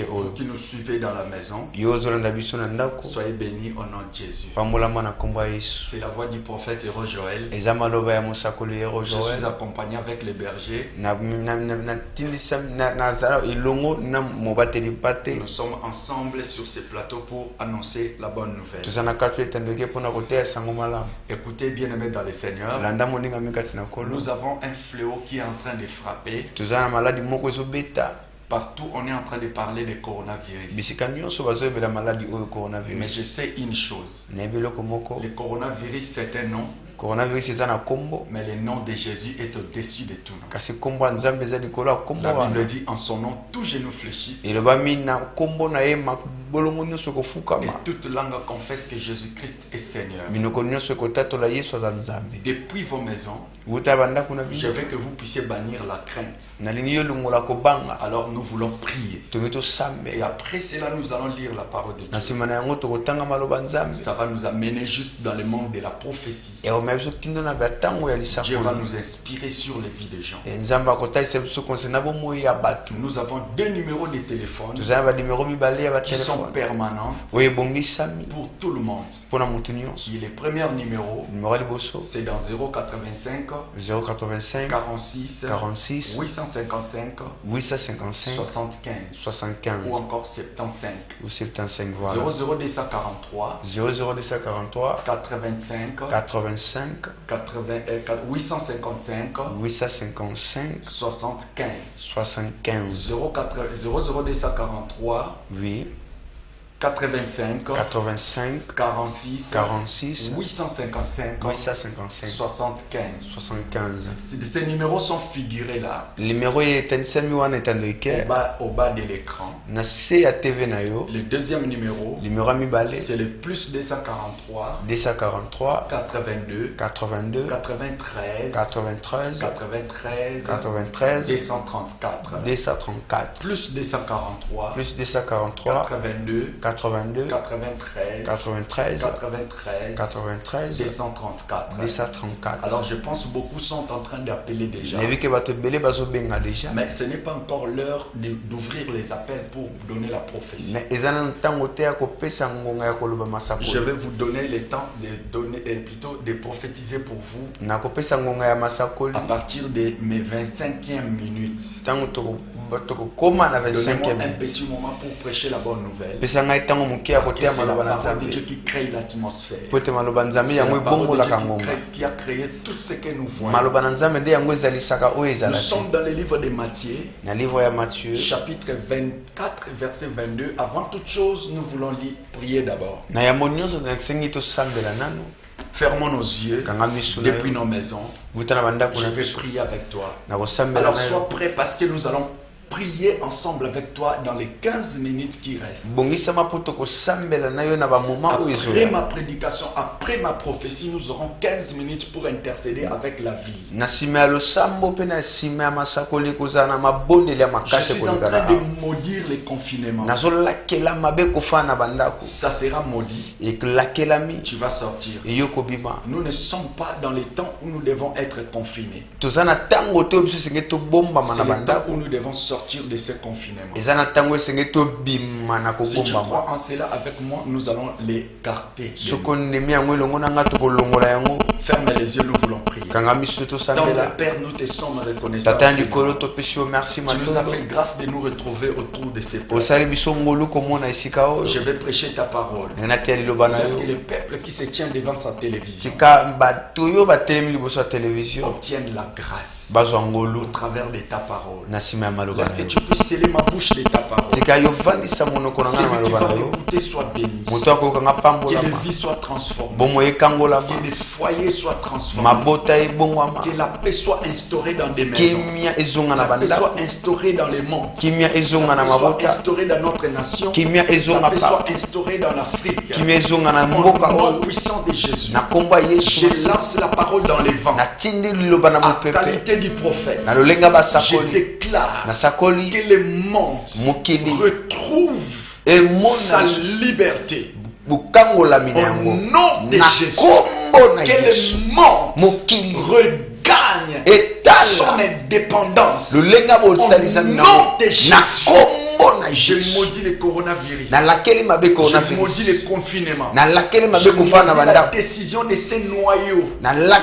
Vous qui nous suivez dans la maison, soyez bénis au nom de Jésus. C'est la voix du prophète Héros Joël. Je suis accompagné avec les bergers. Nous sommes ensemble sur ce plateau pour annoncer la bonne nouvelle. Écoutez, bien-aimés dans le Seigneur, nous avons un fléau qui est en train de frapper. Partout, on est en train de parler de coronavirus. Mais je sais une chose. Le coronavirus, c'est un nom. Mais le nom de Jésus est au-dessus de tout nom. La Bible dit en son nom, tous genoux fléchissent. Et toute langue confesse que Jésus-Christ est Seigneur. Depuis vos maisons, je veux que vous puissiez bannir la crainte. Alors nous voulons prier. Et après cela, nous allons lire la parole de Dieu. Ça va nous amener juste dans le monde de la prophétie. Dieu va nous inspirer sur les vies des gens. Nous avons 2 numéros de téléphone qui sont permanents pour tout le monde. Et le premier numéro, c'est dans 085 46 855 75 ou encore 75 00243 85 855 75 00243 oui 85 46 855 75. Ces numéros sont figurés là. Le numéro est au bas de l'écran. Le deuxième numéro, c'est le plus 243 82 93 234 plus 243 82 93 234. Alors je pense beaucoup sont en train d'appeler déjà. Mais ce n'est pas encore l'heure d'ouvrir les appels pour donner la prophétie. Je vais vous donner le temps de donner plutôt de prophétiser pour vous à partir de mes 25e minutes. Donnez-moi un petit moment pour prêcher la bonne nouvelle. Parce que c'est la parole de Dieu qui crée l'atmosphère. C'est la parole de Dieu qui a créé tout ce que nous voyons. Nous sommes dans le livre de Matthieu, chapitre 24, verset 22. Avant toute chose, nous voulons prier d'abord. Fermons nos yeux depuis nos maisons. Je vais prier avec toi. Alors sois prêt parce que nous allons prier ensemble avec toi dans les 15 minutes qui restent. Après ma prédication, après ma prophétie, nous aurons 15 minutes pour intercéder avec la vie. Je suis en train de maudire les confinements. Ça sera maudit. Tu vas sortir. Nous ne sommes pas dans les temps où nous devons être confinés. C'est le temps où nous devons sortir de ces confinements. Si tu crois en cela avec moi, nous allons l'écarter. Ferme les yeux, nous voulons prier. Tendre Père, nous te sommes reconnaissants. Tu nous as fait grâce de nous retrouver autour de ces peuples. Je vais prêcher ta parole. Parce que le peuple qui se tient devant sa télévision obtienne la grâce au travers de ta parole. Que tu puisses sceller ma bouche de ta parole. Celui qui va m'écouter soit béni. Que les vies soient transformées. Que les foyers soient transformés. Que la paix soit instaurée dans des maisons. La paix soit instaurée dans les mondes. La paix soit instaurée dans notre nation. La paix soit instaurée dans l'Afrique. Au nom puissant de Jésus, je lance la parole dans les vents. À qualité du prophète, je déclare que le monde retrouve sa liberté. Au nom de Jésus, que le monde regagne son indépendance. Au nom de Jésus. Je maudis le coronavirus. Je maudis le confinement. Je maudis la décision de ces noyaux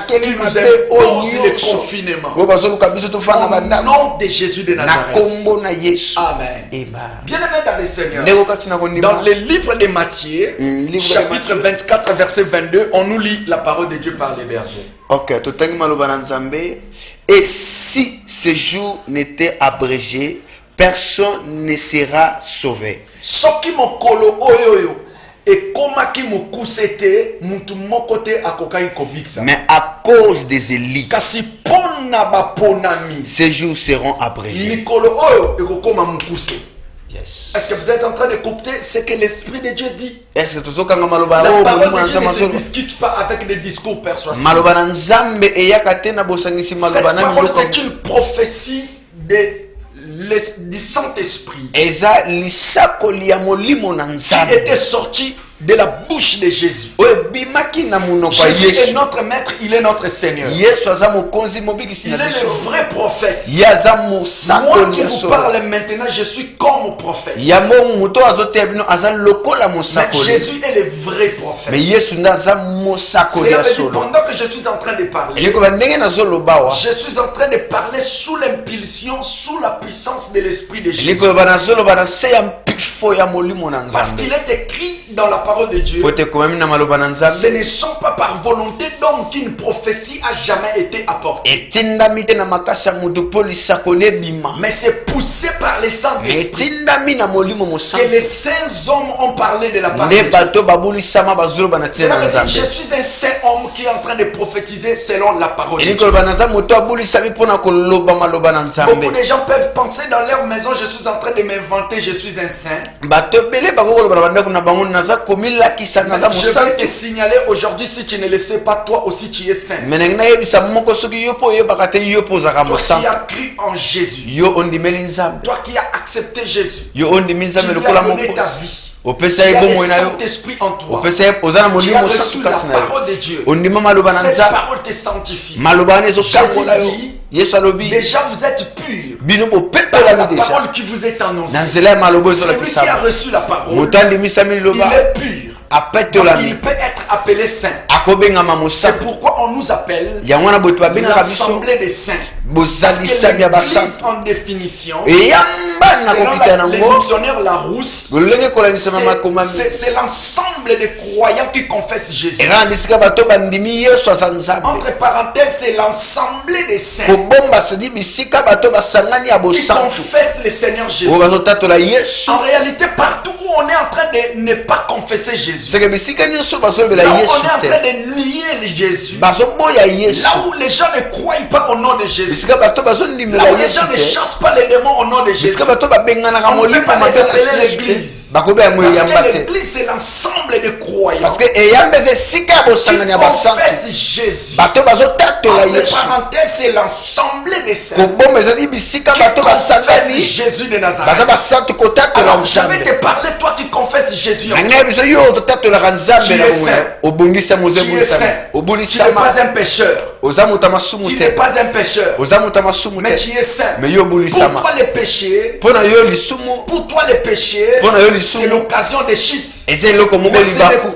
qui nous imposent le confinement. Au nom de Jésus de Nazareth. Amen. Bien-aimés dans le Seigneur, dans le livre de Matthieu, chapitre 24, verset 22, on nous lit la parole de Dieu par les bergers. Ok, et si ce jour n'était abrégé, personne ne sera sauvé. Soki mokolo oyoyo et komaki mokusete mutu mokote akokai kobiksa. Mais à cause des élites, kasi pona ba ponami, ces jours seront abrégés. Mikolo oyo ekokoma mukuse. Yes. Est-ce que vous êtes en train d'écouter ce que l'Esprit de Dieu dit? Est-ce que la parole de Dieu ne se discute pas avec des discours persuasifs. Cette parole, c'est une prophétie du Saint-Esprit qui était sorti de la bouche de Jésus. Jésus est notre maître, il est notre Seigneur. Il est le vrai prophète. Moi qui vous parle maintenant, je suis comme prophète. Mais Jésus est le vrai prophète. C'est pendant que je suis en train de parler, je suis en train de parler sous l'impulsion, sous la puissance de l'Esprit de Jésus. Parce qu'il est écrit dans la parole de Dieu, ce ne sont pas par volonté d'homme qu'une prophétie a jamais été apportée, mais c'est poussé par les Saint-Esprit que les saints hommes ont parlé de la parole de Dieu. Je suis un saint homme qui est en train de prophétiser selon la parole de Dieu. Beaucoup de gens peuvent penser dans leur maison, je suis en train de m'inventer, je suis un saint. Je vais te signaler aujourd'hui, si tu ne le sais pas, toi aussi tu es saint. Toi qui as cru en Jésus, toi qui as accepté Jésus, tu lui as donné ta vie. Tu as le Saint-Esprit en toi. Tu as reçu la parole de Dieu. Cette parole te sanctifie. Jésus dit, déjà vous êtes purs par la parole qui vous est annoncée. Celui qui a reçu la parole, il est pur. Il peut être appelé saint. C'est pourquoi on nous appelle l'assemblée des saints. Parce que l'Église en définition, selon le dictionnaire Larousse, c'est l'ensemble des croyants qui confessent Jésus. Entre parenthèses, c'est l'ensemble des saints qui confessent le Seigneur Jésus. En réalité, partout où on est en train de ne pas confesser Jésus, là où on est en train de nier Jésus, là où les gens ne croient pas au nom de Jésus, là où les gens ne chassent pas les démons au nom de Jésus, on ne peut pas les appeler l'Église. Parce que l'Église, c'est l'ensemble de croyants qui confessent Jésus. Entre parenthèses, c'est l'ensemble des saints qui confessent Jésus de Nazareth. Alors je vais te parler, toi qui confesses Jésus en toi. Tu es saint. Tu es saint. Tu n'es pas un pécheur. Tu n'es pas un pécheur. Mais tu es saint. Pour toi les péchés, c'est l'occasion de chute. Mais ce n'est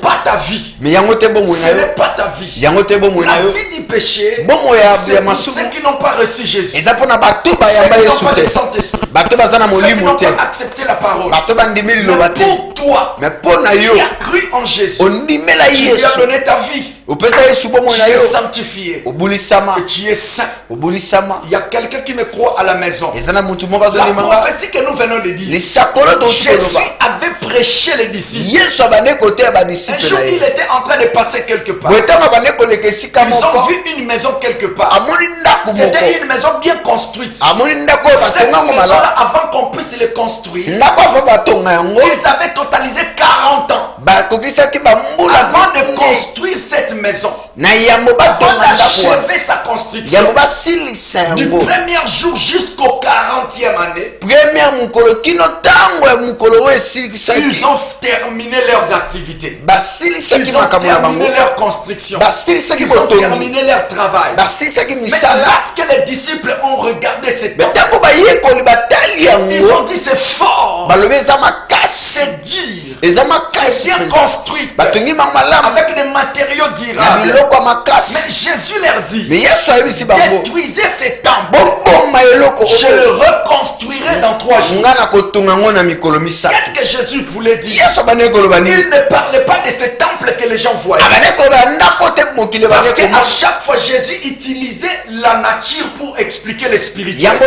pas ta vie. Ce n'est pas ta vie. La vie du péché, c'est pour ceux qui n'ont pas reçu Jésus. Ceux qui n'ont pas le Saint-Esprit. Ceux qui n'ont pas accepté la parole. Mais pour toi, qui as cru en Jésus, tu lui as donné ta vie. Tu es sanctifié. Et tu es saint. Il y a quelqu'un qui me croit à la maison. La prophétie que nous venons de dire, Jésus avait prêché les disciples. Un jour, il était en train de passer quelque part. Ils ont vu une maison quelque part. C'était une maison bien construite. Cette maison-là, avant qu'on puisse les construire, ils avaient totalisé 40 ans avant de construire cette maison. Avant d'achever sa construction. Du premier jour jusqu'au 40e année. Ils ont terminé leurs activités. Ils ont terminé leur construction. Ils ont terminé leur travail. Mais lorsque les disciples ont regardé ce temple, ils ont dit c'est fort. C'est dur. C'est bien construit. Avec des matériaux durables. Mais Jésus leur dit, détruisez ces temples. Je le reconstruirai dans 3 jours. Qu'est-ce que Jésus voulait dire? Il ne parlait pas de ce temple que les gens voyaient. Parce qu'à chaque fois Jésus utilisait la nature pour expliquer le spirituel.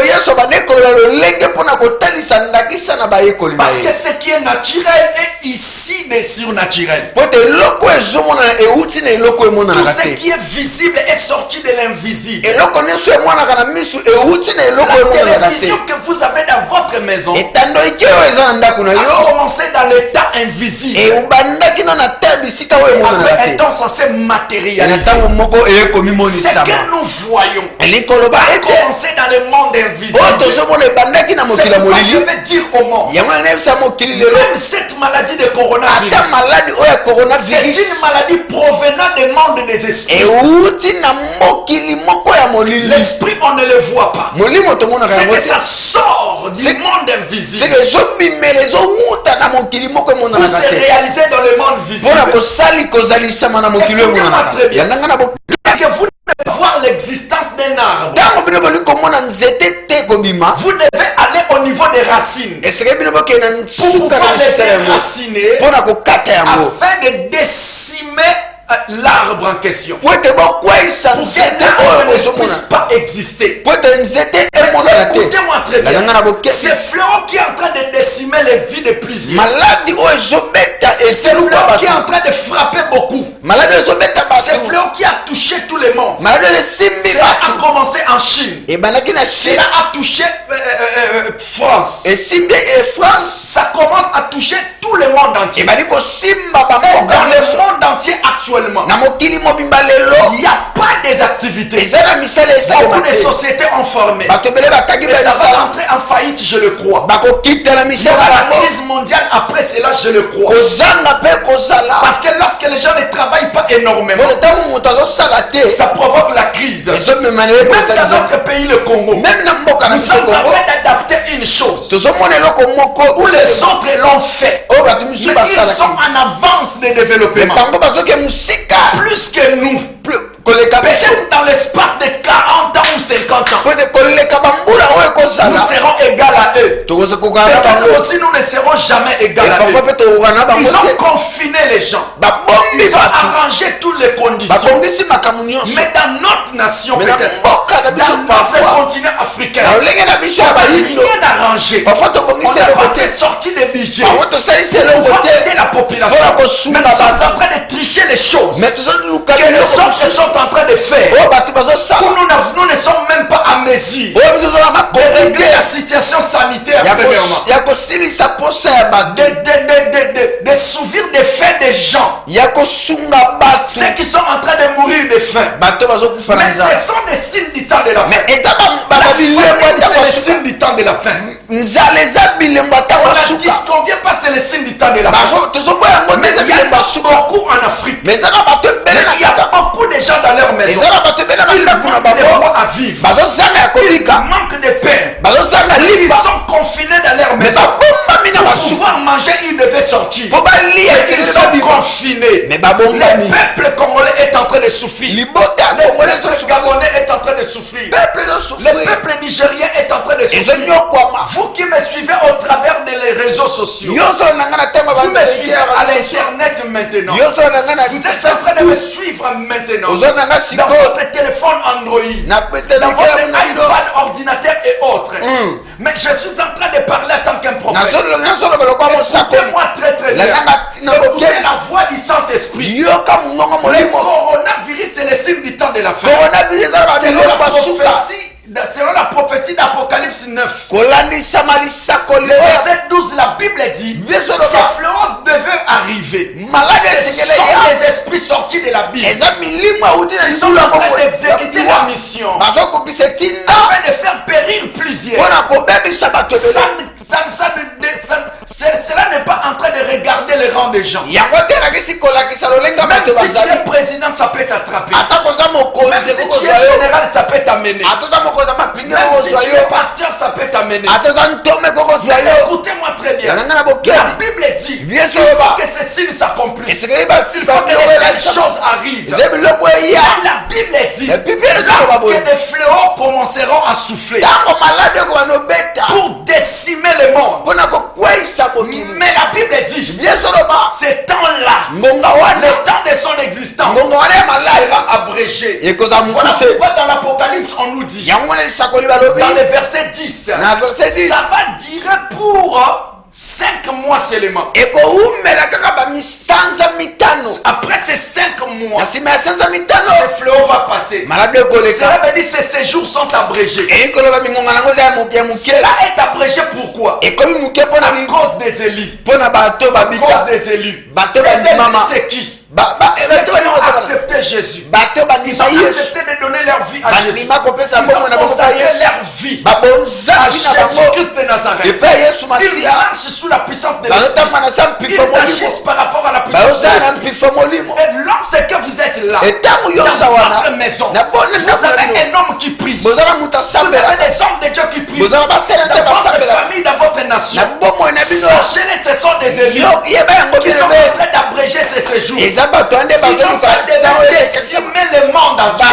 Parce que ce qui est naturel est ici des surnaturels. Tout ce qui est visible est sorti de l'invisible. La télévision que vous avez dans votre maison a commencé dans l'état invisible. Après un temps censé matérialiser. Ce que nous voyons a commencé dans le monde invisible. C'est pourquoi je vais dire au monde, même cette maladie de coronavirus, c'est une maladie provenant du monde des esprits. L'esprit, on ne le voit pas. C'est que ça sort du monde invisible pour se réaliser dans le monde visible. Écoutez-moi très bien. Parce que vous devez voir l'existence d'un arbre. Vous devez aller au niveau des racines pour pouvoir les déraciner afin de décimer l'arbre en question. Pour que l'arbre ne puisse pas exister. Écoutez-moi très bien. C'est fléau qui est en train de décimer les vies de plusieurs. C'est fléau qui est en train de frapper beaucoup. C'est fléau qui a touché tout le monde. Cela a commencé en Chine. Cela a touché France. Ça commence à toucher tout le monde entier. Et dans le monde entier actuellement, il n'y a pas des activités. Beaucoup de sociétés ont formé. Mais ça va entrer en faillite, je le crois. Il y aura la crise mondiale après cela, je le crois. Parce que lorsque les gens ne travaillent pas énormément, ça provoque la crise. Même dans notre pays, le Congo, nous sommes en train d'adapter une chose où les autres l'ont fait. Mais ils sont en avance de développement. Plus que nous. Peut-être dans l'espace de 40 ans ou 50 ans, nous serons égaux à eux. Peut-être aussi nous ne serons jamais égaux à eux. Ils ont confiné les gens. Ils ont arrangé toutes les conditions. Mais dans notre nation, peut-être dans notre continent africain, on n'a rien arrangé. On n'a pas fait sortir des budgets pour aider la population. Mais nous sommes en train de tricher les choses que les autres sont en train de faire. Nous ne sommes même pas à mesure de régler la situation sanitaire premièrement. De s'ouvrir des faits des gens. Ceux qui sont en train de mourir de faim. Mais ce sont des signes du temps de la faim. C'est les signes du temps de la faim. On a dit ce qu'on vient pas, c'est le signe du temps de la faim. Mais il y a beaucoup en Afrique. Mais il y a beaucoup de gens dans leur maison. Ils manquent de quoi à vivre. Ils manquent de pain. Ils sont confinés dans leur maison. Pour pouvoir manger, ils devaient sortir. Ils sont confinés. Le peuple congolais est en train de souffrir. Le peuple gabonais est en train de souffrir. Le peuple nigérien est en train de souffrir. Vous qui me suivez au travers des réseaux sociaux, vous me suivez à l'internet maintenant. Vous êtes en train de me suivre maintenant. Dans votre téléphone Android, dans votre iPad, ordinateur et autres. Mais je suis en train de parler en tant qu'un prophète. Écoutez-moi très très bien. Écoutez la voix du Saint-Esprit. Le coronavirus, c'est le signe du temps de la fin. C'est la prophétie selon la prophétie d'Apocalypse 9, le verset 12, la Bible dit ces fléaux devaient arriver. Ce sont des esprits sortis de la Bible. Ils sont en train d'exécuter la mission afin de faire périr plusieurs. Cela n'est pas en train de regarder les rangs des gens. Même si tu es président, ça peut t'attraper. Même si tu es général, ça peut t'amener. Même si tu es pasteur, ça peut t'amener. Écoutez-moi très bien. La Bible dit qu'il faut que ces signes s'accomplissent. Il faut que de telles choses arrivent. Et la Bible dit lorsque des fléaux commenceront à souffler pour décimer le monde. Mais la Bible dit ce temps-là, le temps de son existence, sera abrégé. Voilà pourquoi dans l'Apocalypse on nous dit dans le verset 10, ça va durer pour 5 mois seulement. Après ces 5 mois, ce fléau va passer. Cela veut dire que ces séjours sont abrégés. Cela est abrégé pourquoi? À cause des élus. À cause des élus. Les élus, c'est qui? Ceux qui ont accepté Jésus, ils ont accepté de donner leur vie à Jésus. Ils ont consacré leur vie à Jésus-Christ de Nazareth. Ils marchent sous la puissance de l'Esprit. Ils agissent par rapport à la puissance de l'Esprit. Et lorsque vous êtes là, dans votre maison, vous avez un homme qui prie. Vous avez des hommes de Dieu qui prient. Dans votre famille, dans votre nation. Sachez-les, ce sont des élus qui sont en train d'abréger ces séjours. Sinon, ça devait décimer le monde entier.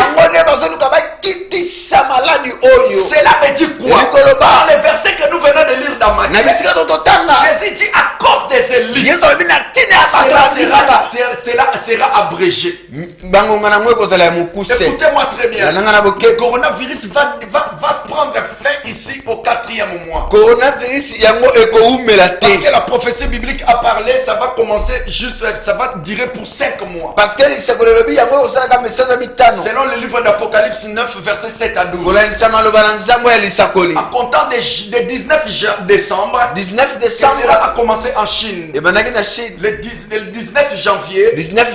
Cela veut dire quoi? Dans le verset que nous venons de lire dans Matthieu, Jésus dit à cause des élus, cela sera abrégé. Écoutez-moi très bien. Le coronavirus va prendre fin ici au 4e mois. Parce que la prophétie biblique a parlé, ça va commencer juste, ça va durer pour 5 mois. Selon le livre d'Apocalypse 9, verset 7 à 12. En comptant des 19 décembre, cela a commencé en Chine. Le 19 janvier, le 19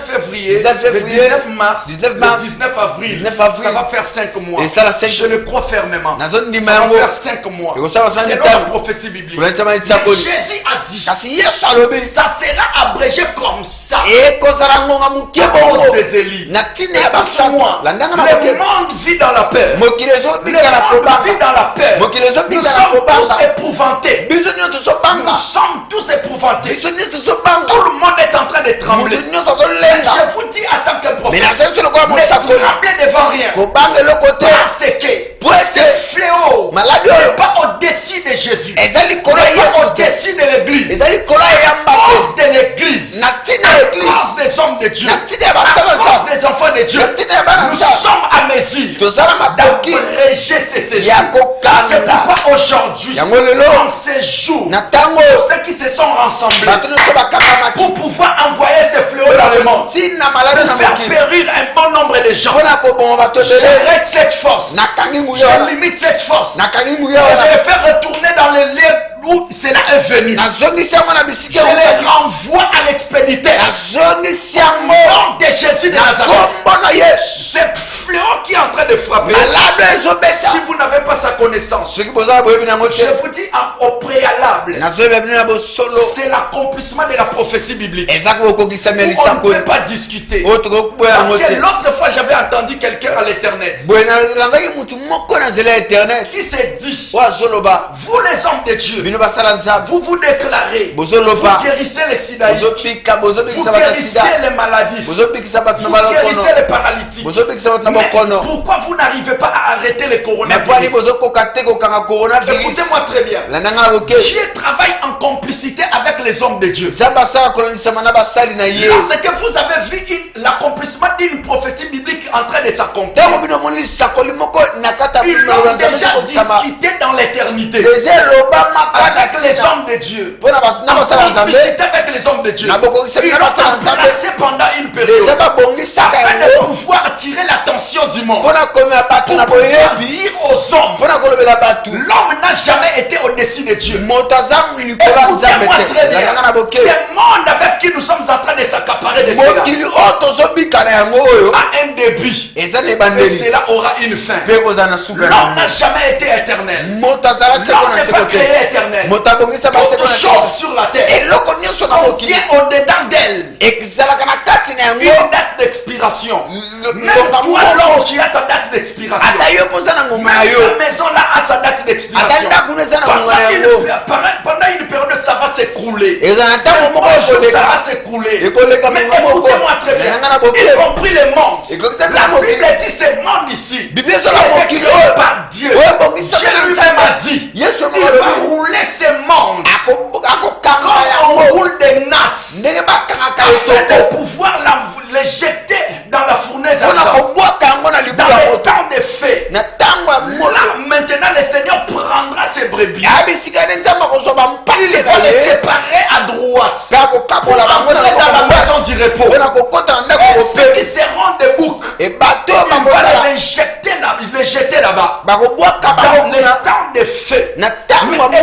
février, le 19 mars, le 19 avril, ça va faire 5 mois. Je le crois fermement. Ça va faire 5 mois. Selon la prophétie biblique. Mais Jésus a dit, ça sera abrégé comme ça. À cause des élus. Le monde vit dans la peur. Le monde vit dans la peur. Nous sommes tous épouvantés. Nous sommes tous épouvantés. Tout le monde est en train de trembler. Je vous dis en tant que prophète, ne tremblez devant rien. Parce que ce fléau n'est pas au-dessus de Jésus. Il n'est pas au-dessus de l'église. À cause de l'église, à cause des hommes de Dieu, à cause des enfants de Dieu, nous sommes à mesure d'abréger ces séjours. C'est pourquoi aujourd'hui, en ces jours, ceux qui se sont rassemblés pour pouvoir envoyer ces fléaux dans le monde, pour faire périr un bon nombre de gens, j'arrête cette force, je limite cette force, et je vais faire retourner dans les lieux où cela est venu. Je les renvoie à l'expéditeur. Au nom de Jésus de Nazareth. C'est fléau qui est en train de frapper. Si vous n'avez pas sa connaissance, je vous dis au préalable, c'est l'accomplissement de la prophétie biblique. On ne peut pas discuter. Parce que l'autre fois, j'avais entendu quelqu'un à l'internet qui s'est dit, vous les hommes de Dieu, vous vous déclarez, vous guérissez les sidaïques, vous guérissez les maladies, vous guérissez les paralytiques. Mais pourquoi vous n'arrivez pas à arrêter le coronavirus? Écoutez-moi très bien. Dieu travaille en complicité avec les hommes de Dieu. Parce que vous avez vu l'accomplissement d'une prophétie biblique en train de s'accomplir. Ils ont déjà discuté dans l'éternité avec les hommes de Dieu. En complicité avec les hommes de Dieu. Ils ont placé pendant une période afin de pouvoir attirer l'attention du monde. Pour pouvoir dire aux hommes, l'homme n'a jamais été au-dessus de Dieu. Écoutez-moi très bien. Ce monde avec qui nous sommes en train de s'accaparer de cela a un début. Et cela aura une fin. L'homme n'a jamais été éternel. L'homme n'est pas créé éternel. Toute chose sur la terre contient au-dedans d'elle une date d'expiration. Même toi, l'homme, tu as ta date d'expiration. Même ta maison là a sa date d'expiration. Pendant une période, ça va s'écrouler. Un jour, ça va s'écrouler. Mais écoutez-moi très bien. Y compris le monde. La Bible dit ce monde ici. Il est créé par Dieu. Dieu lui-même a dit il va rouler ce monde comme on roule des nattes afin de pouvoir les jeter dans la fournaise dans les temps de fée. Là, maintenant le Seigneur prendra ses brebis. Il va les séparer à droite pour entrer dans la maison du repos. Et ceux qui seront des boucs, il va les jeter là-bas dans les temps de feu. Mais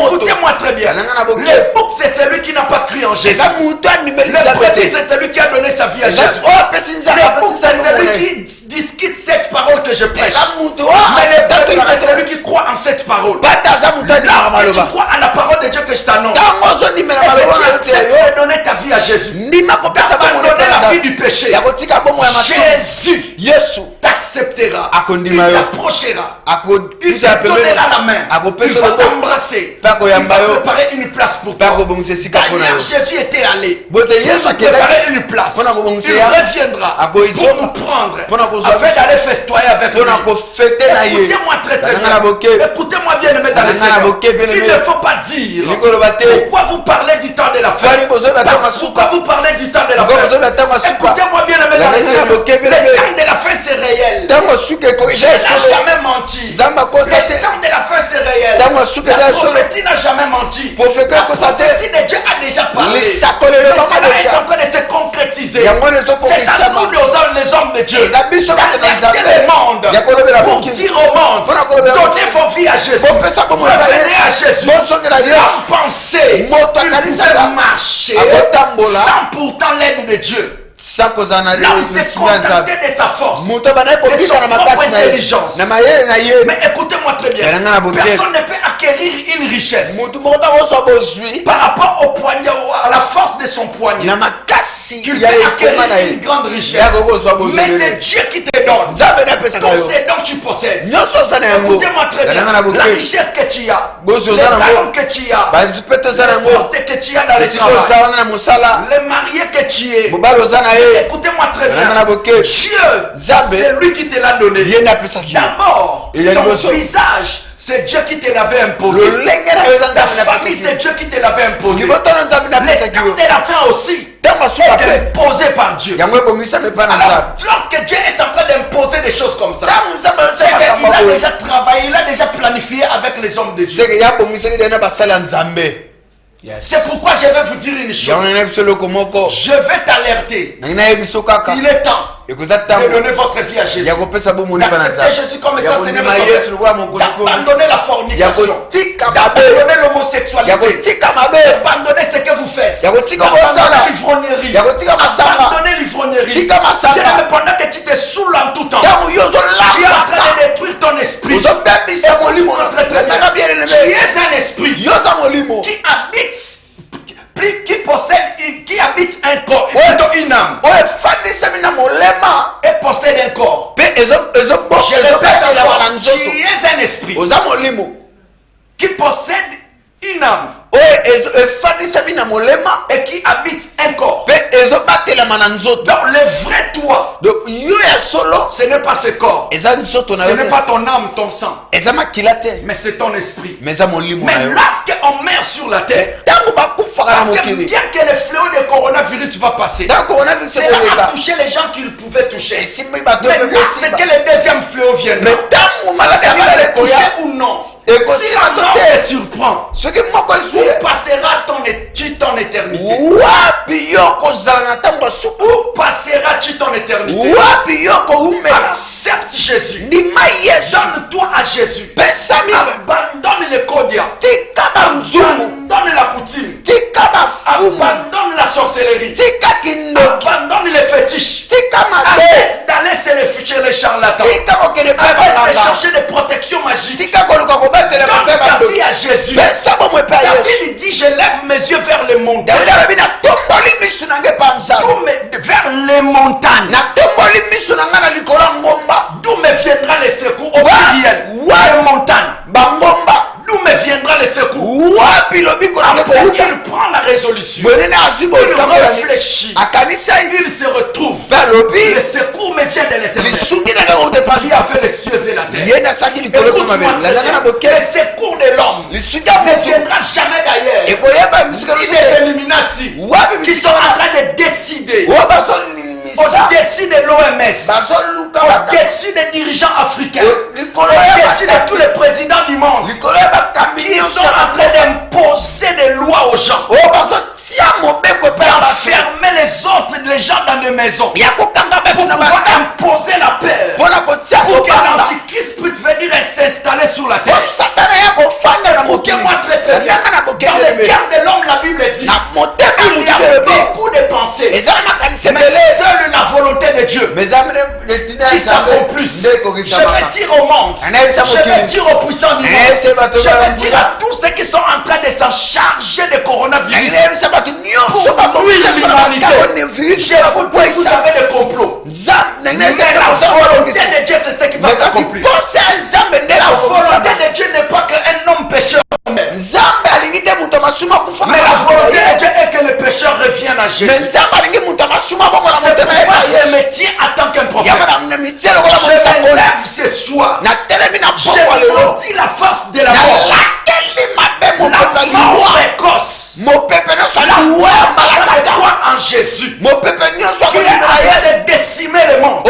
écoutez-moi très bien. Le bouc, c'est celui qui n'a pas cru en Jésus. Le brebis, c'est celui qui a donné sa vie à Jésus. Le bouc, c'est celui qui discute cette parole que je prêche. Mais le brebis, c'est celui qui croit en cette parole. Lorsque tu crois à la parole de Dieu que je t'annonce, tu acceptes de donner ta vie à Jésus, d'abandonner la vie du péché, Jésus t'acceptera, il t'approchera, il te donnera la main, il va t'embrasser, il va préparer une place pour toi. D'ailleurs, Jésus était allé pour préparer une place. Il reviendra pour nous prendre afin d'aller festoyer avec lui. Écoutez-moi très bien. Écoutez-moi bien, aimé dans le Seigneur. Il ne faut pas dire pourquoi vous parlez du temps de la fin. Pourquoi vous parlez du temps de la fin. Écoutez-moi bien, aimé dans le Seigneur. Le temps de la fin, c'est réel. Dieu n'a jamais menti. Le temps de la fin, c'est réel. La prophétie n'a jamais menti. La prophétie de Dieu a déjà parlé. Mais cela est en train de se concrétiser. C'est à nous, les hommes de Dieu, d'alerter le monde pour dire au monde, donnez vos vies à Jésus, revenez à Jésus. Leur pensée, ils pouvaient marcher sans pourtant l'aide de Dieu. L'homme s'est contenté de sa force, de son propre intelligence. Mais écoutez-moi très bien, personne ne peut acquérir une richesse par rapport au poignet, à la force de son poignet. Il peut acquérir une grande richesse, mais c'est Dieu qui te donne. Tous ces dons tu possèdes. Écoutez-moi très bien, la richesse que tu as, les talents que tu as, les postes que tu as dans le travail, les mariés que tu es. Écoutez-moi très bien. Dieu, c'est lui qui te l'a donné. D'abord, ton visage, c'est Dieu qui te l'avait imposé. Ta famille, c'est Dieu qui te l'avait imposé. Les temps de la fin aussi est imposé par Dieu. Alors, lorsque Dieu est en train d'imposer des choses comme ça, c'est qu'il a déjà travaillé, il a déjà planifié avec les hommes de Dieu. C'est pourquoi je vais vous dire une chose. Je vais t'alerter. Il est temps de donner votre vie à Jésus. D'accepter Jésus comme étant Seigneur et Sauveur. D'abandonner la fornication. D'abandonner l'homosexualité. D'abandonner ce que vous faites. D'abandonner l'ivrognerie. Abandonner l'ivrognerie. Bien-aimé, pendant que tu te saoules en tout temps, tu es en train de détruire ton esprit. Tu es un esprit qui habite, qui possède, qui habite un corps, plutôt une âme, et possède un corps. Je répète encore, tu es un esprit qui possède une âme et qui habite un corps. Donc le vrai toi, ce n'est pas ce corps, ce n'est pas ton âme, ton sang, mais c'est ton esprit. Mais lorsqu'on meurt sur la terre, parce que bien que les fléaux de coronavirus va passer. Cela a touché les gens qu'il pouvait toucher. Maintenant, c'est que le deuxième fléau viendra. Ça va les toucher ou non? Si la mort te surprend, où passera ton éternité? Où passeras-tu ton éternité? Accepte Jésus. Donne-toi à Jésus. Abandonne les codia. Abandonne la coutume. Abandonne la sorcellerie. Abandonne les fétiches. Arrête d'aller chez les charlatans. Arrête de chercher des protections magiques. Donne ta vie à Jésus. David dit, je lève mes yeux vers les montagnes. Vers les montagnes. D'où me viendra le secours au pluriel? Les montagnes. D'où me viendra le secours? Il prend la résolution. Il réfléchit. Il se retrouve. Le secours me vient de l'Éternel qui a fait les cieux et la terre. Écoute-moi très bien. Le secours de l'homme ne viendra jamais d'ailleurs. Il y a des Illuminati qui sont en train de décider au-dessus de l'OMS, au-dessus des dirigeants africains, au-dessus de tous les présidents du monde. Ils sont en train d'imposer des lois aux gens, d'enfermer les gens dans des maisons, pour pouvoir imposer la peur, pour que l'Antichrist puisse venir et s'installer sur la terre. Écoutez-moi très très bien. Dans le cœur de l'homme, la Bible dit, il y a beaucoup de pensées, mais seule la volonté de Dieu qui s'accomplisse. Je vais dire au monde, je vais dire aux puissants du monde, je vais dire à tous ceux qui sont en train de s'en charger de coronavirus pour nuire l'humanité. Je vous dis, vous avez des complots. Mais la volonté de Dieu, c'est ce qui va s'accomplir. La volonté de Dieu n'est pas qu'un homme pécheur. Mais la volonté de Dieu est que le pécheur revienne à Jésus. C'est pourquoi je me tiens en tant qu'un prophète. Je me lève ce soir. Je maudis la force de la mort. La mort précoce. La mort en Jésus. Qui est en train de décimer le monde.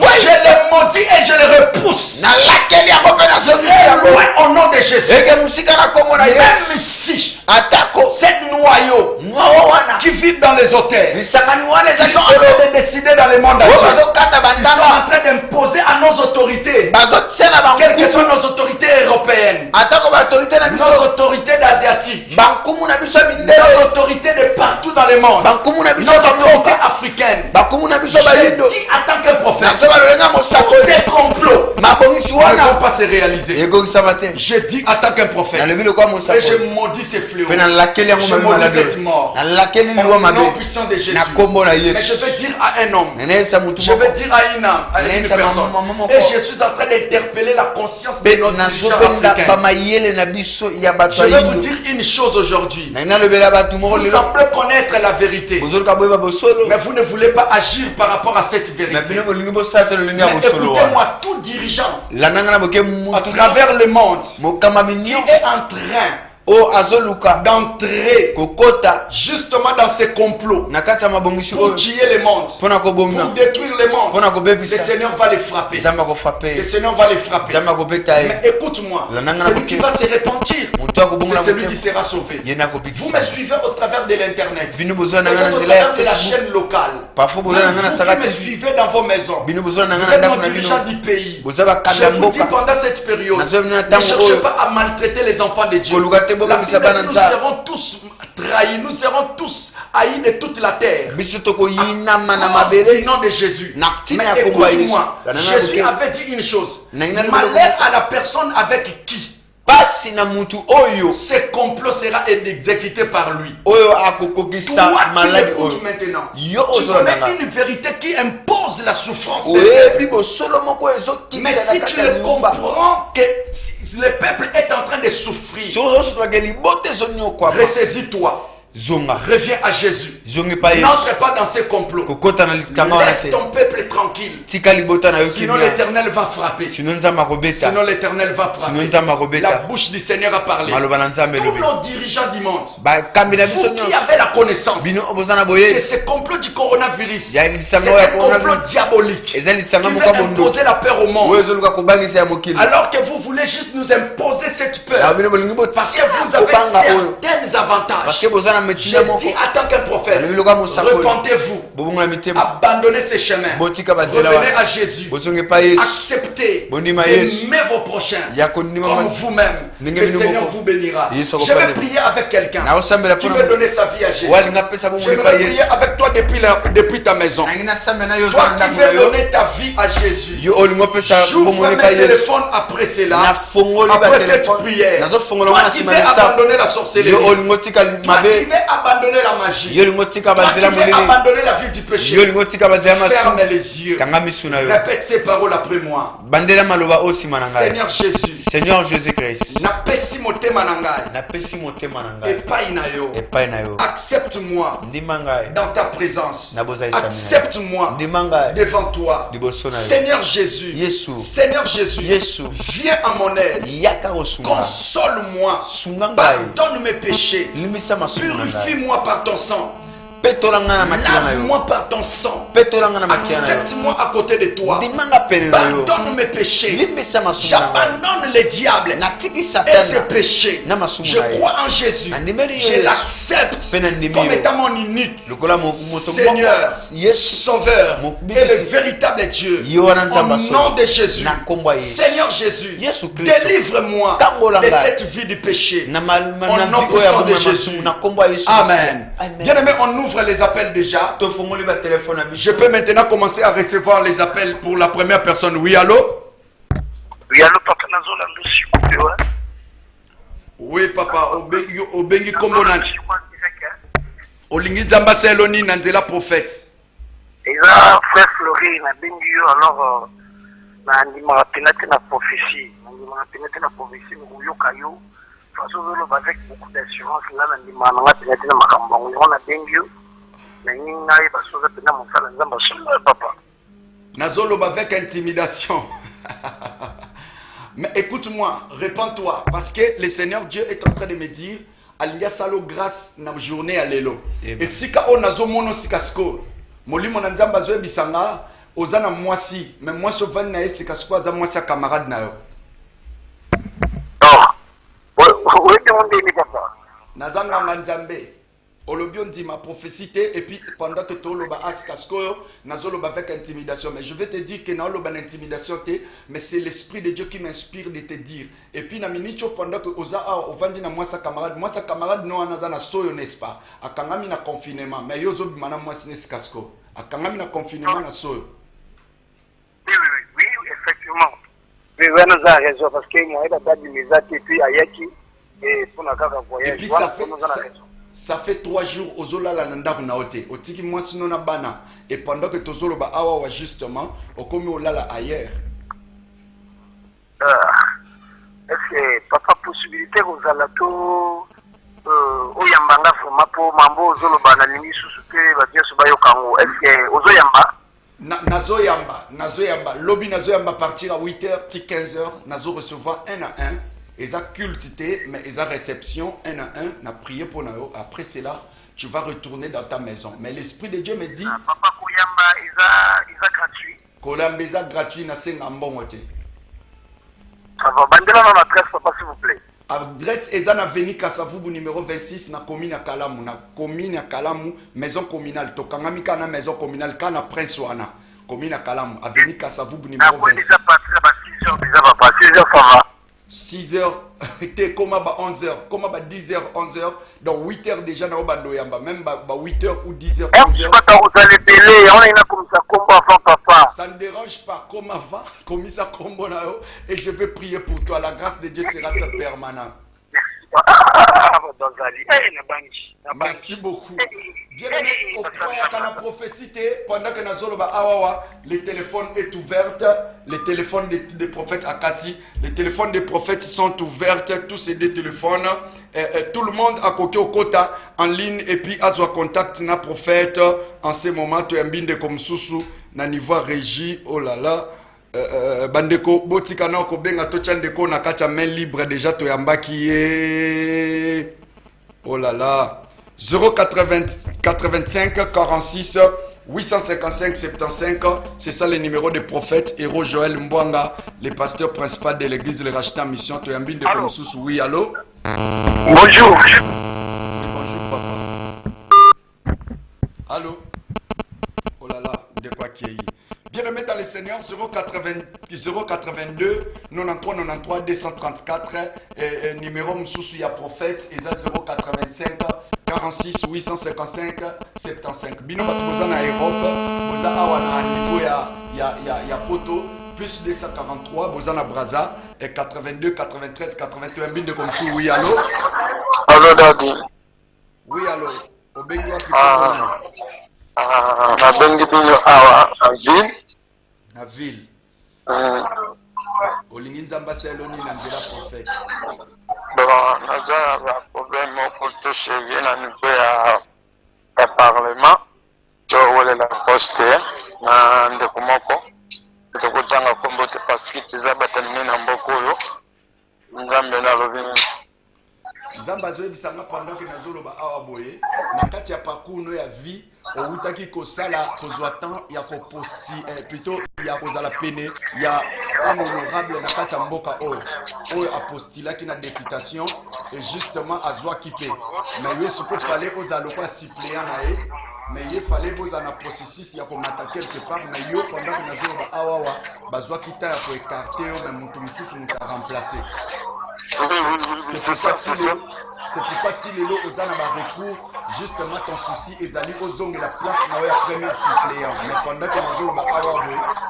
Je le maudis et je le repousse. Loin au nom de Jésus. Même ici, cette noyau qui vit dans les hôtels, ils sont en train de décider dans le monde entier. Ils sont en train d'imposer à nos autorités, quelles que soient nos autorités européennes, nos autorités asiatiques, nos autorités de partout dans le monde, nos autorités africaines. Je dis en tant que prophète, tous ces complots ne vont pas se réaliser. Je dis en tant qu'un prophète, et je maudis ces fléaux, je maudis cette mort, au nom puissant de Jésus. Mais je vais dire à un homme, je vais dire à une âme, à une personne, et je suis en train d'interpeller la conscience de nos dirigeants africains. Je vais vous dire une chose aujourd'hui. Vous semblez connaître la vérité, mais vous ne voulez pas agir par rapport à cette vérité. Mais écoutez-moi, tout dirigeant à travers le monde qui est en train d'entrer justement dans ces complots pour tuer le monde, pour détruire le monde, le Seigneur va les frapper. Le Seigneur va les frapper. Mais écoute-moi, celui qui va se repentir, c'est celui qui sera sauvé. Vous me suivez au travers de l'internet, au travers de la chaîne locale. Vous qui me suivez dans vos maisons, vous êtes nos dirigeants du pays. Je vous dis pendant cette période, ne cherchez pas à maltraiter les enfants de Dieu. La Bible dit, nous serons tous trahis, nous serons tous haïs de toute la terre à cause du nom de Jésus. Mais écoute-moi, Jésus avait dit une chose: malheur à la personne avec qui ce complot sera exécuté par lui. Toi qui l'écoutes maintenant, tu connais une vérité qui impose la souffrance des peuples. Mais si tu le comprends que le peuple est en train de souffrir, ressaisis-toi. Reviens à Jésus. N'entre pas dans ces complots. Laisse ton peuple tranquille. Sinon l'Éternel va frapper. Sinon l'Éternel va frapper. La bouche du Seigneur a parlé. Tous nos dirigeants du monde, vous qui avez la connaissance que ce complot du coronavirus, c'est un complot diabolique qui veut imposer la peur au monde. Alors que vous voulez juste nous imposer cette peur parce que vous avez certains avantages. Je dis en tant qu'un prophète, repentez-vous, abandonnez ces chemins, revenez à Jésus, acceptez d'aimer vos prochains comme vous-même. Le Seigneur vous bénira. Je vais prier avec quelqu'un qui veut donner sa vie à Jésus. Je vais prier avec toi depuis ta maison. Toi qui veux donner ta vie à Jésus, j'ouvre mes téléphones après cela, après cette prière. Toi qui veux abandonner la sorcellerie, toi qui veux abandonner la magie, toi qui veux abandonner la vie du péché, ferme les yeux. Répète ces paroles après moi. Seigneur Jésus, Seigneur Jésus-Christ, accepte-moi dans ta présence. Accepte-moi devant toi. Seigneur Jésus, Seigneur Jésus, viens à mon aide. Console-moi. Pardonne mes péchés. Purifie-moi par ton sang. Lave-moi par ton sang. Accepte-moi à côté de toi. Pardonne mes péchés. J'abandonne les diables et ses péchés. Je crois en Jésus. Je l'accepte comme étant mon unique Seigneur, Sauveur et le véritable Dieu. Au nom de Jésus. Seigneur Jésus, délivre-moi de cette vie du péché. Au nom puissant de Jésus. Amen. Bien-aimé, on ouvre les appels déjà. Je peux maintenant commencer à recevoir les appels pour la première personne. Oui, allô? Oui, allô, papa. Oui, papa. Obengi Kombonan. Olingi Zamba Seloni Nanzela prophète. Et là, frère Fleury, na bengi yo alors na ndima penate na prophétie. Na ndima penate na prophétie yo kayo. Façon de avec beaucoup d'assurance là na ndima na penate na makambo. On a bengi yo. Nazoloba avec intimidation. Mais écoute-moi, répands-toi, parce que le Seigneur Dieu est en train de me dire Alinga salo grâce na journée à l'élo. Et si ka on nazo mono sikasko, molimo na nzamba zo bisanga ozana mwasi, mais moi so van na sikasko za mwasi camarade na yo. Oui, demandez les papa. Nazanga manzambe. Olobion dit ma prophétie et puis pendant que tu oloba askasko nazoloba avec intimidation, mais je vais te dire que na oloba intimidation mais c'est l'esprit de Dieu qui m'inspire de te dire. Et puis na minicho pendant que oza ovandi na moi sa camarade no anaza na soyo, n'est-ce pas, akangami na confinement, mais yo zo bimana moi sneskasko akangami na confinement na soyo. Oui, effectivement. Mais vous avez raison parce qu'il y a des dates de mes actes et puis ayaki et pour la carte voyage. Et puis ça fait 3 jours aux Olala Nandaku Naote. Au Tiki Mwasunona Bana. Et pendant que Tozoloba Awa justement, au Komi Olala ailleurs. Est-ce que papa possibilité aux alato Oyambanga Fomapo Mambo Zoloba Nalimi Susuke Badia Subayo Kango. Est-ce que Ozoyamba Nazoyamba Lobby Nazoyamba partir à 8h, 15h, Nazo recevoir 1 à 1. Ils ont cultité, mais ils ont réception 1 à 1, na prié pour nous. Après cela, tu vas retourner dans ta maison. Mais l'Esprit de Dieu me dit Papa Koyamba, ils ont gratuit. Koyamba, ils ont gratuit, na Sengambomote. Ça va, bandela dans l'adresse, papa, s'il vous plaît. Adresse Ezan Avenue Kassavubu numéro 26 na commune à Kalamu. Na commune à Kalamu, maison communale. Tokangami kana maison communale, kana Prince Wana. Commune à Kalamu, Avenue Kassavubu numéro 26. Déjà parti, 6 heures, déjà papa, 6 heures, ça va. 6h, comme à 11h, comme à 10h, 11h, donc 8h déjà dans Obando Yamba, même 8h ou 10h, 11h. Ça ne dérange pas, comme avant, comme ça, comme et je vais prier pour toi. La grâce de Dieu sera permanente. Merci beaucoup. Bien aimé, au point à la prophétie, pendant que Nazoloba Awawa, le téléphone est ouvert, les téléphones des prophètes Akati, les téléphones des prophètes sont ouverts, tous ces deux téléphones, tout le monde a côté au quota en ligne et puis a contact na prophète en ce moment, tu es un binde comme Soussou, na niveau régie, oh là là. Bandeko botika na ko benga to chandeko na kacha main libre déjà to yambaki oh là là 085 46 855 75 c'est ça le numéro des prophètes héros Joël Mbwanga le pasteur principal de l'église le rachetant mission to yambinde comme sous oui allô bonjour bonjour papa allô oh là là de quoi qui est bien-aimé dans le Seigneur, 082 93 234 numéro Moussou ya prophète, et 085 46 855 75. Bino batuza na Europe, boza awana niveau ya poto, plus 243, boza na Braza, et 82 93 81 bin de comme si oui allô. Allô Daddy. Oui allô. Obengi wapi na bengi bino awa en ville. Na ville. Olingi nzamba seloni na nzela prophète. Bon, naza ba problème pour toucher na niveau ya parlement. To wole la poste na ndeko moko. Tokotanga kombo te parce que tizabata nina mbokolo. Nzambe na lobini. Nzamba zoyebisanga pendant que nazoloba awa boye na kati ya parcours ya vie outaki kosala kozwa temps ya koposti plutôt ya kozala pene ya un honorable na kati ya mboka oyo apostulaki na députation et justement azwaki pe mais yo siko fallait kozala lokola suppléant na ye mais il fallait kozala na processus ya komata quelque part mais yo pendant que nazoloba awawa bazwaki temps ya koécarte yo mais mutu mosusu mutu aremplacer. C'est pourquoi tu les lots aux années recours justement ton souci est allé aux hommes de la place na la première suppléant mais pendant que nous avons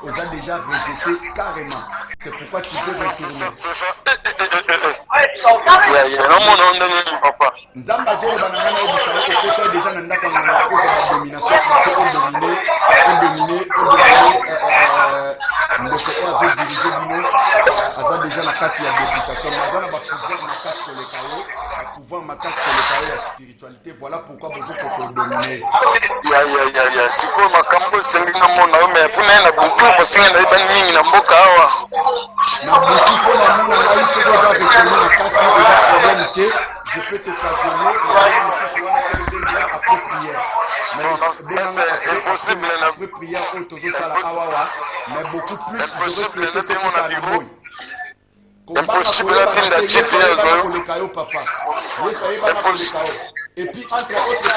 aux a déjà rejeté carrément. C'est pourquoi tu veux retourner. Nzamba zolo banana na bisala ko kota déjà na ndaka na cause de domination pour dominer ndoko azo diriger bino aza déjà na kati ya députation aza na ba pouvoir na casque le kayo pouvoir ma casque le kayo ya spiritualité voilà pourquoi besoin pour dominer ya siko makambo sengi na mona mais puna na butu ko sengi na ban mingi na mboka awa na butu ko na mona na iso ko za retourner na kasi eza problème te je peux t'occasionner après prière. Mais c'est impossible après prière mais beaucoup plus je veux souhaiter mon amour. Impossible la fin d'activer papa. Et puis entre autres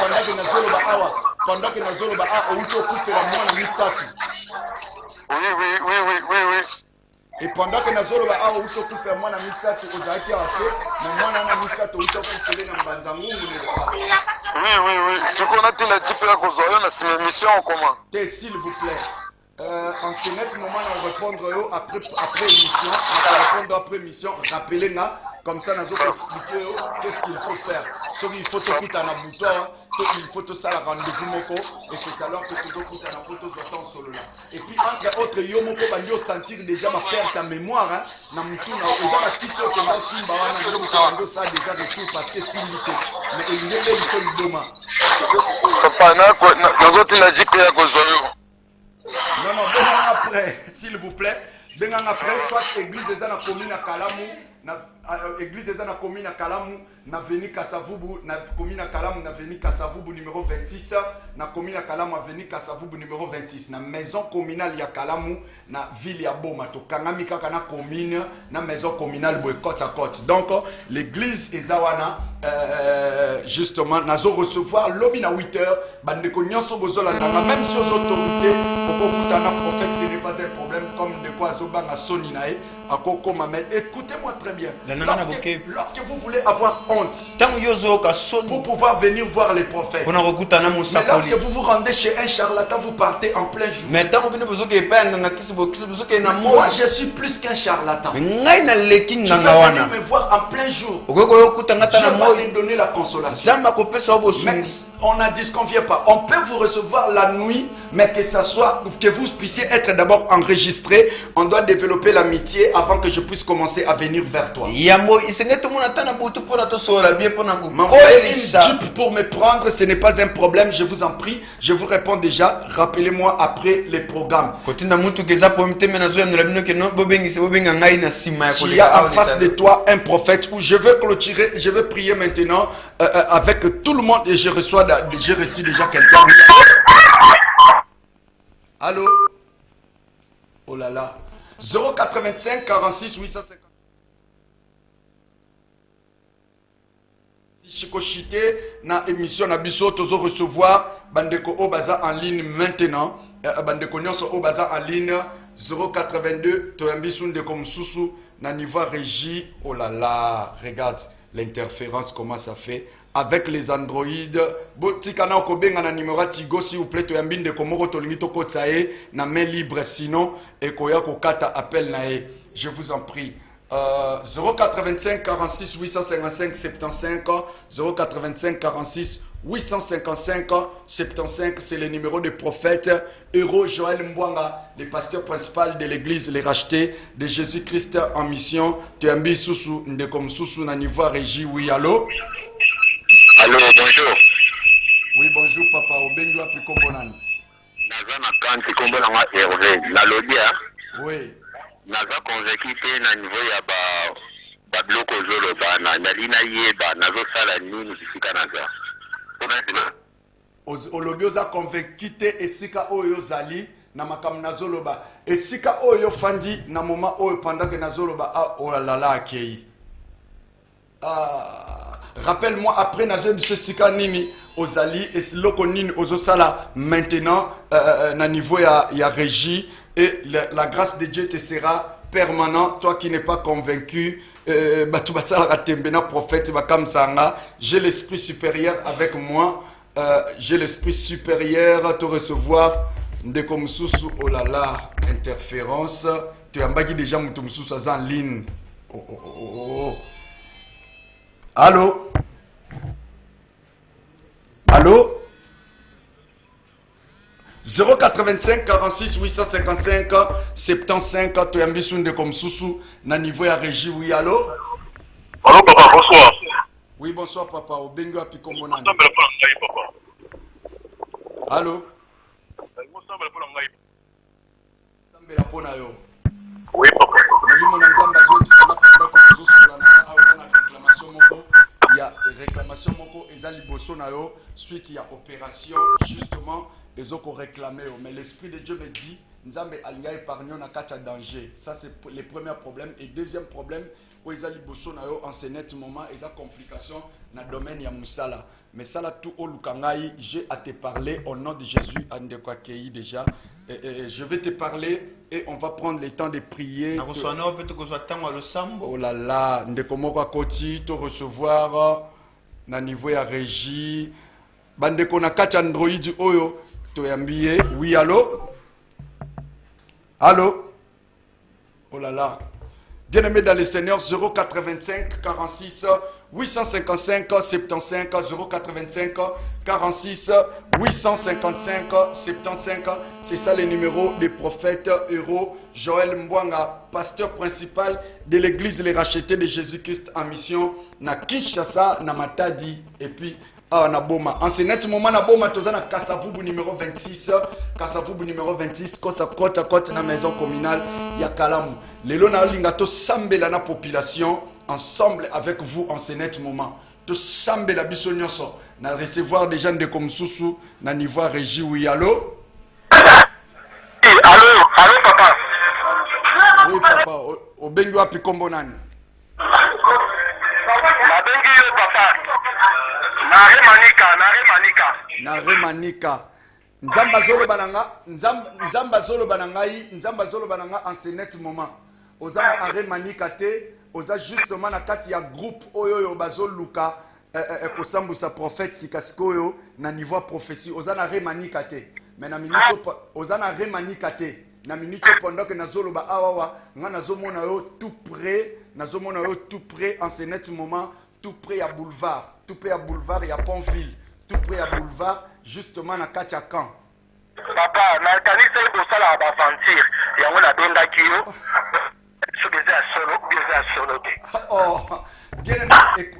pendant que Nazoloba a outo kufela mwana misatu. Oui. Et pendant que Nazoloba a outo kufela mwana misatu ozaki ate na mwana na misatu outo kufela na mbanza mungu n'est-ce pas? Oui. Ce qu'on a dit la différence qu'on a na cette émission comment? S'il vous plaît. En ce net moment on répondre après émission, on répondre après émission, rappelez-nous comme ça nous allons expliquer qu'est-ce qu'il faut faire. Soit il faut tout quitter na bouton, il faut tout ça la rendez-vous moko et c'est alors que tout quitter na photo autant solo là. Et puis entre autres yo moko bandio sentir déjà ma perte en mémoire na mutuna eza kiso que na simba wana donc bandio ça déjà retour parce que simité mais il y a des choses doma. Papa na zote la jipe ya kozoyo. Non, benga après, s'il vous plaît. Benga après, soit église des na commune à Kalamu, église des na commune à Kalamu, na veni Kasavubu, na commune à Kalamu, na veni Kasavubu numéro 26, na commune à Kalamu, veni Kasavubu numéro 26, na maison communale ya Kalamu, na ville ya Boma, to kangami kaka na commune, na maison communale boy côte à côte. Donc l'église Ezawana justement nazo recevoir lobby na 8h, bande ko nyonso bozola même si aux autorités, pour na prophète ce n'est pas un problème comme de quoi zobanga soni nae akokoma mais écoutez-moi très bien. Lorsque vous voulez avoir honte pour pouvoir venir voir les prophètes, mais lorsque vous vous rendez chez un charlatan, vous partez en plein jour. Moi je suis plus qu'un charlatan. Tu peux venir me voir en plein jour. Dieu va me donner la consolation. Mais on n'en disconvient pas. On peut vous recevoir la nuit, mais que vous puissiez être d'abord enregistré. On doit développer l'amitié avant que je puisse commencer à venir vers toi. M'envoyer une jeep pour me prendre, ce n'est pas un problème, je vous en prie. Je vous réponds déjà. Rappelez-moi après les programmes. Il y a en face de toi un prophète où je veux clôturer, je veux prier maintenant avec tout le monde et j'ai reçu déjà quelqu'un. Allô? Oh là là. 085 46 850. Chikochite na émission na biso tozo recevoir bandeko obaza en ligne maintenant. Bandeko nyonso obaza en ligne 082 toyambisu ndeko msusu na niveau régie. Oh là là, regarde l'interférence comment ça fait. Avec les androïdes, botikana okobenga na numéro Tigo s'il vous plaît toyambi ndeko moko tolingi tokotsae na main libre sinon ekoya kokata appel nae. Je vous en prie. 085 46 855 75 085 46 855 75, c'est le numéro du prophète Euro Joël Mbwanga, le pasteur principal de l'église Les Rachetés de Jésus-Christ en mission. Toyambi Soussou Ndekom Soussou na niveau régie. Oui, allô? Allô, bonjour. Oui, bonjour papa. Obengi wapi kombonani? Nazana kanti kombonanga Hervé. La Lodia. Oui. Naza convaincu te na niveau ya ba bloko zolo bana nalina yeba nazo sala nini zifika naza. Olobi oza convaincu te esika oyo zali na makam nazoloba. Esika oyo fandi na moment oyo pendant que nazoloba oh là là akei. Rappelle-moi après nazo biso sika nini ozali esiloko nini ozosala maintenant na niveau ya régie. Et la grâce de Dieu te sera permanente. Toi qui n'es pas convaincu, prophète, j'ai l'esprit supérieur avec moi. J'ai l'esprit supérieur à te recevoir. Oh là là, interférence. Tu as déjà en ligne. Oh. Allô? Allô? 085 46 855 75 toyambisu ndeko msusu na niveau ya régie. Oui, allô? Allô papa, bonsoir. Oui, bonsoir papa. Obengi wapi kombonani? Allô? Sambela pona yo. Oui papa. Molimo na nzamba zo bisala panda ko zosula na awana réclamation moko. Il y a réclamation moko eza liboso na yo suite ya opération justement. Les autres réclamé, mais l'esprit de Dieu me dit, Nzambe alinga épargnon na kacha danger. Ça c'est le premier problème. Et deuxième problème, où ils allaient bosso na yo en ce net moment, ils ont complication na domaine ya musala. Mais ça là tout au lukangai, j'ai à te parler au nom de Jésus, andekwa kei déjà. Je vais te parler et on va prendre le temps de prier. Oh là là, ndeko moko koti to recevoir na niveau ya régie. Bandeko na kacha android oyo. Oui, allô? Allô? Oh là là. Bien-aimé dans le Seigneur, 085 46 855 75 085 46 855 75. C'est ça le numéro des prophètes Euro Joël Mbwanga, pasteur principal de l'église Les Rachetés de Jésus-Christ en mission na Kinshasa, na Matadi et puis na Boma. En ce net moment na Boma tozana Kasavubu numéro 26, Kasavubu numéro 26 kosa kota na maison communale ya Kalamu. Lelo na lingato sambela na population ensemble avec vous en ce net moment. To sambela biso nyonso na recevoir des gens de comme Soussou na niveau régie. Oui, allô? Allô papa. Oui papa, obengi wapi kombo nani? Nabengi yo papa. Nare Manika. Nare Manika. Nzamba zolo bananga en ce net moment. Oza arrêt manikate, oza justement na kati ya groupe oyo bazoluka kosambusa prophète sikaskoyo na niveau prophétie. Oza na remanikate. Mais na minute oza na remanikate. Na minute pendant que nazoloba awawa nga nazomona yo tout près en ce net moment, tout près à boulevard, ya Pontville, tout près à boulevard justement na kati ya camp. Papa, na kanisa iko sala ba sentir yango na benga kiyo. Oh, bien,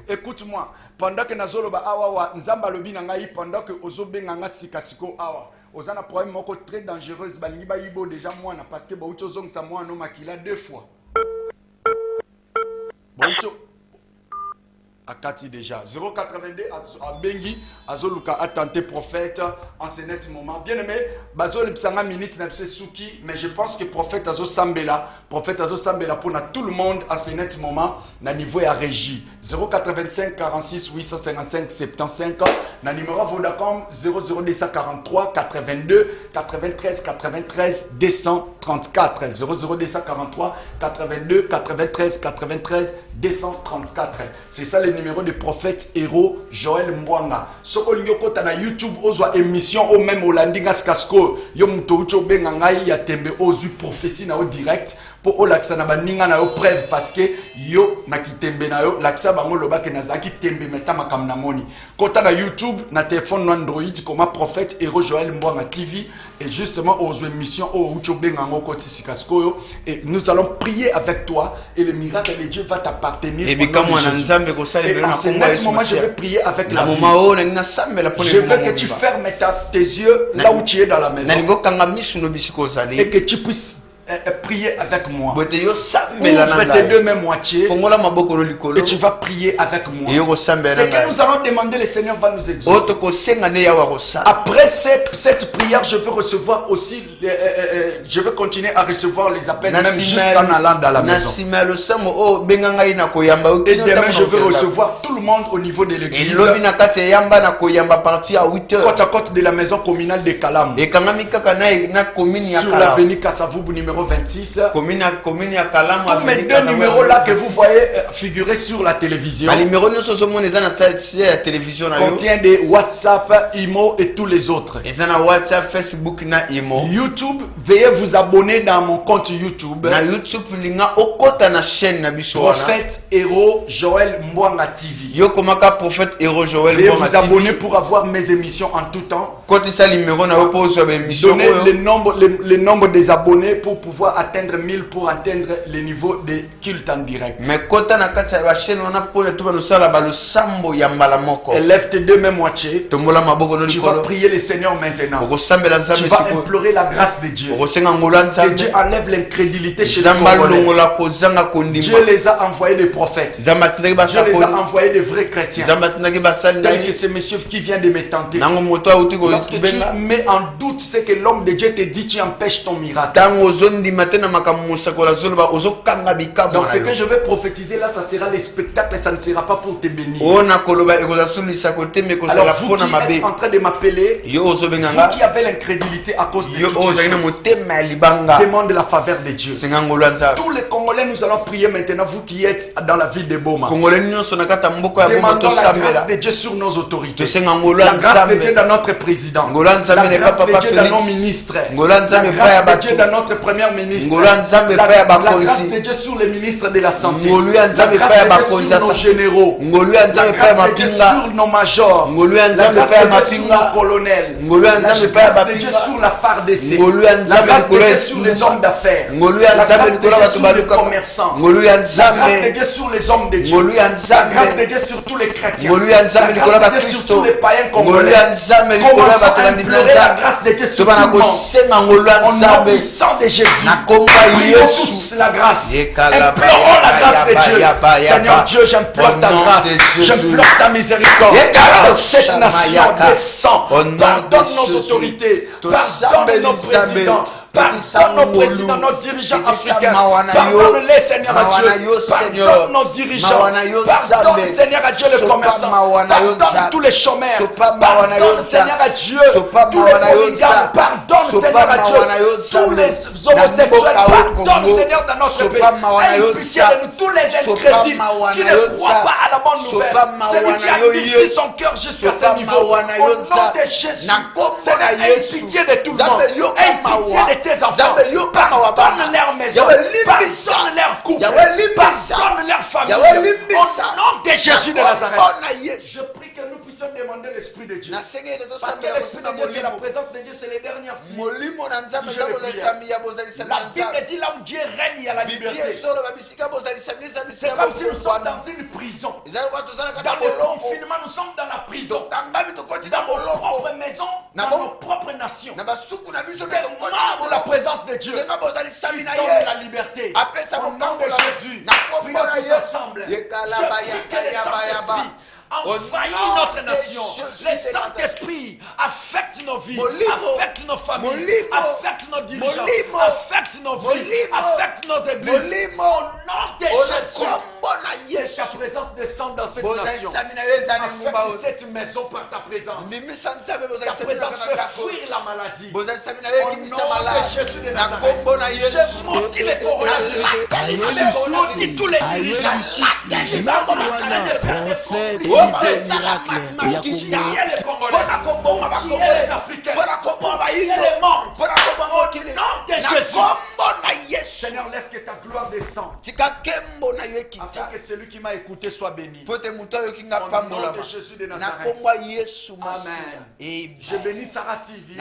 écoute-moi. Pendant que nazoloba awawa nzamba lobi na ngai pendant que ozobenga nga sikasiko awa. Ozana problème moko très dangereuse balingi ba yibo déjà moi parce que ba ucho zong sa moi no makila 2 fois. Boncho Akati déjà 082 à Bengi azoluka a tenté prophète en ce net moment. Bien aimé, bazol psanga minute na souki, mais je pense que prophète azo sambela pour na tout le monde en ce net moment na niveau ya régie 085 46 855 75 na numéro Vodacom 00243 82 93 93 234 00243 82 93 93 234. C'est ça le numéro de prophète héros Joël Mbwanga. Soko lingoko ta na YouTube ozwa émission au même Olandinga Skasko yo muto ucho benga ngai ya tembe ozu prophétie na au direct pour olaksa na baninga na yo preuve parce que yo na kitembe na yo laksa bango lobake na zaki tembe metama kam na moni kota na YouTube na téléphone Android comme prophète héros Joël Mbwanga TV et justement aux émissions au ucho benga ngoko tisikasko et nous allons prier avec toi et le miracle de Dieu va t'appartenir. Et comme on a nzambe ko sala et en ce moment je vais prier avec la vie. Je veux que tu fermes tes yeux là où tu es dans la maison et que tu puisses prier avec moi. Ouvre tes deux mains moitiés et tu vas prier avec moi. Ce que nous allons demander, le Seigneur va nous exaucer. Après cette prière, je veux recevoir aussi, je veux continuer à recevoir les appels même jusqu'en allant dans la maison. Et demain, je veux recevoir tout le monde au niveau de l'église. Côte à côte de la maison communale de Kalam. Sur l'avenue Kassavoubou numéro 26. Tous mes deux numéros là que vous voyez figurer sur la télévision contient des WhatsApp, Imo et tous les autres. YouTube, veuillez vous abonner dans mon compte YouTube. Prophète héros Joël Mbwanga TV. Veuillez vous abonner pour avoir mes émissions en tout temps. Donnez le nombre des abonnés pour pouvoir atteindre 1000 pour atteindre le niveau de culte en direct. Élève tes deux mains moitiés. Tu vas prier le Seigneur maintenant. Tu vas implorer la grâce de Dieu. Que Dieu enlève l'incrédulité chez les Congolais. Dieu les a envoyés des prophètes. Dieu les a envoyés des vrais chrétiens. Tel que ce monsieur qui vient de me tenter. Lorsque tu mets en doute ce que l'homme de Dieu te dit, tu empêches ton miracle. Donc ce que je vais prophétiser là, ça sera les spectacles, ça ne sera pas pour te bénir. Alors vous qui êtes en train de m'appeler, vous qui avez l'incrédulité à cause de toutes ces choses, demande la faveur de Dieu. Tous les Congolais, nous allons prier maintenant, vous qui êtes dans la ville de Boma. Demandons la grâce de Dieu sur nos autorités. La grâce de Dieu dans notre président. La grâce de Dieu dans nos ministres. La grâce de Dieu dans notre premier ministre. La grâce de Dieu sur les ministres de la santé. La grâce de Dieu sur nos généraux. La grâce de Dieu sur nos majors. La grâce de Dieu sur nos colonels. La grâce de Dieu sur la FARDC. La grâce de Dieu sur les hommes d'affaires. La grâce de Dieu sur les commerçants. La grâce de Dieu sur les hommes de Dieu. La grâce de Dieu sur tous les chrétiens. La grâce de Dieu sur tous les païens congolais. Commençons à implorer la grâce de Dieu sur tout le monde. Au nom puissant de Jésus. Prions tous la grâce. Implorons la grâce de Dieu. Seigneur Dieu, j'implore ta grâce. J'implore ta miséricorde. Dans cette nation, descends. Pardonne nos autorités. Pardonne nos présidents. Pardonne nos présidents, nos dirigeants africains. Pardonne-les, Seigneur à Dieu. Pardonne nos dirigeants. Pardonne, Seigneur à Dieu, les commerçants. Pardonne tous les chômeurs. Pardonne, Seigneur à Dieu, tous les polygames. Pardonne, Seigneur à Dieu, tous les homosexuels. Pardonne, Seigneur, dans notre pays. Aie pitié de nous, tous les incrédules qui ne croient pas à la bonne nouvelle. Celui qui a durci son cœur jusqu'à ce niveau. Au nom de Jésus, Seigneur, aie pitié de tout le monde. Aie pitié de tes enfants. Pardonne leur maison. Pardonne leur couple. Pardonne leur famille. Au nom de Jésus de Nazareth. Je prie que nous puissions demander l'Esprit de Dieu. Parce que l'Esprit de Dieu, c'est la présence de Dieu, c'est les dernières signes. La Bible dit là où Dieu règne, il y a la liberté. C'est comme si nous sommes dans une prison. Dans le confinement, nous sommes dans la prison. Dans nos propres maisons, dans nos propres nations. Des membres de la présence de Dieu. Qui donne la liberté. Au nom de Jésus. Prions tous ensemble. Je prie que le Saint-Esprit envahit notre nation. Le Saint-Esprit affecte nos vies, affecte nos familles, affecte nos dirigeants, affecte nos vies, affecte nos églises. Au nom de Jésus, que ta présence descende dans cette nation. Affecte cette maison par ta présence. Ta présence fait fuir la maladie. Au nom de Jésus de Nazareth, je maudis les coronavirus. Je maudis tous les dirigeants. Seigneur, laisse que ta gloire descende afin que celui qui m'a écouté soit béni. Au nom de Jésus de Nazareth. Amen. Je bénis Sarah TV.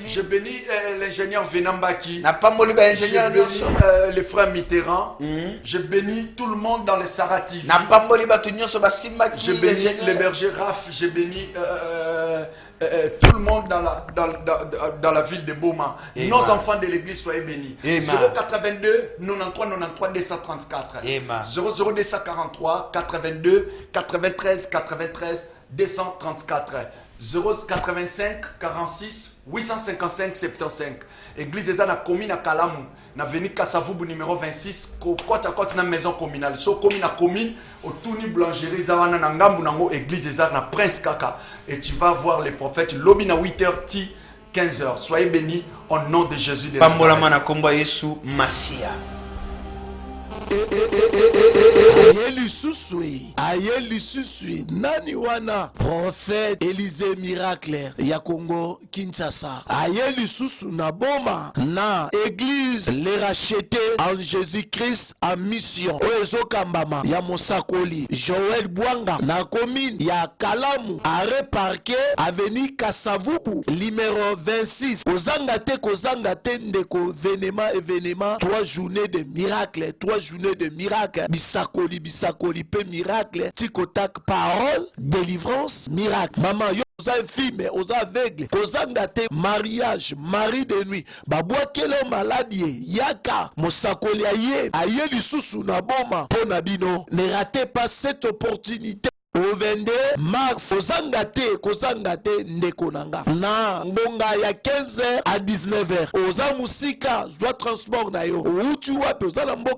Je bénis l'ingénieur Venambaki. Je bénis le frère Mitterrand. Je bénis tout le monde dans le Sarah TV. Je bénis le berger Raph, je bénis tout le monde dans la ville de Boma. Amen. Nos enfants de l'église, soyez bénis. 082 93 93 234. 00243 82 93 93 234. 085 46 855 75. Église eza na commune à Kalamu. Na veni Kasavubu numéro 26 côte à côte na maison communale. So commune à commune au Touni boulangerie zawana na ngambu nango église eza na Prince Kaka et tu vas voir les prophètes lobby na 8h ti 15h. Soyez bénis au nom de Jésus de Nazareth. Pambola mana komba Yesu Masia. Ayeli susui nani wana prophète Élisée miracle ya Congo Kinshasa. Ayeli susu na boma na église les rachetés en Jésus-Christ en mission. Oezo kambama ya Mosakoli Joël Bwanga na commune ya Kalamu arrêt parquet avenue Kasavubu numéro 26. Kozanga te ndeko événement 3 journées de miracle, 3 journées de miracle. Bisakoli pe miracle, tikotak parole, délivrance, miracle. Maman yo oza fille oza aveugle, kozanga te mariage, mari de nuit. Babwakelo maladie yaka mosakoli aye lisusu na boma pona bino. Ne ratez pas cette opportunité. Au 22 mars, kozangate ndeko nanga. Na ngonga ya 15h à 19h. Oza musika, zwa transport na yo. Utu wapi, oza na mboka